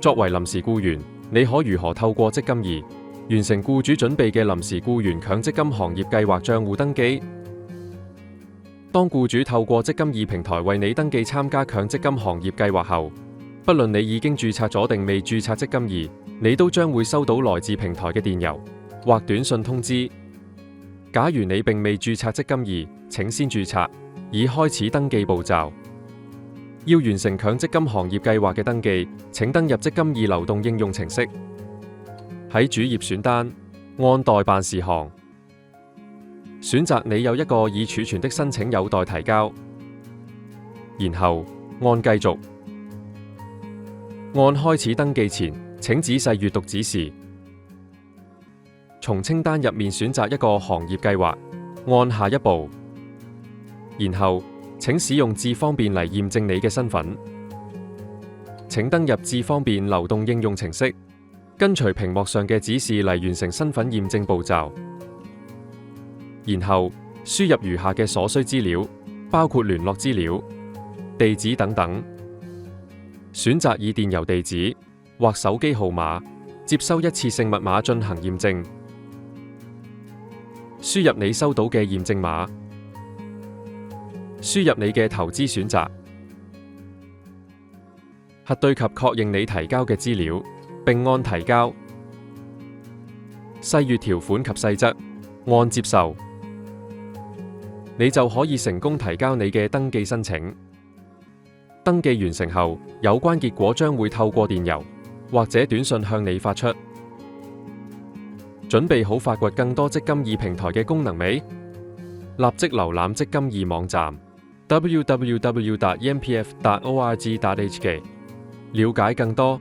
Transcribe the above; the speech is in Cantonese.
作為臨時僱員，你可如何透過積金易完成僱主準備嘅臨時僱員強積金行業計劃帳戶登記？當僱主透過積金易平台為你登記參加強積金行業計劃後，不論你已經註冊咗定未註冊積金易，你都將會收到來自平台嘅電郵或短信通知。假如你並未註冊積金易，請先註冊，以開始登記步驟。要完成強積金行業計劃嘅登記，請登入積金易流動應用程式，喺主頁選單，按待辦事項，選擇你有一個已儲存的申請有待提交，然後按繼續。按開始登記前，請仔細閱讀指示，從清單入面選擇一個行業計劃，按下一步，然後請使用智方便嚟驗證你嘅身份。請登入智方便流動應用程式，跟隨屏幕上嘅指示嚟完成身份驗證步驟。然後輸入餘下嘅所需資料，包括聯絡資料、地址等等。選擇以電郵地址或手機號碼接收一次性密碼進行驗證。輸入你收到嘅驗證碼。輸入你嘅投資選擇，核對及確認你提交嘅資料，並按提交。細閱條款及細則，按接受，你就可以成功提交你嘅登記申請。登記完成後，有關結果將會透過電郵或者短信向你發出。準備好發掘更多積金易平台嘅功能未？立即瀏覽積金易網站www.empf.org.hk， 了解更多。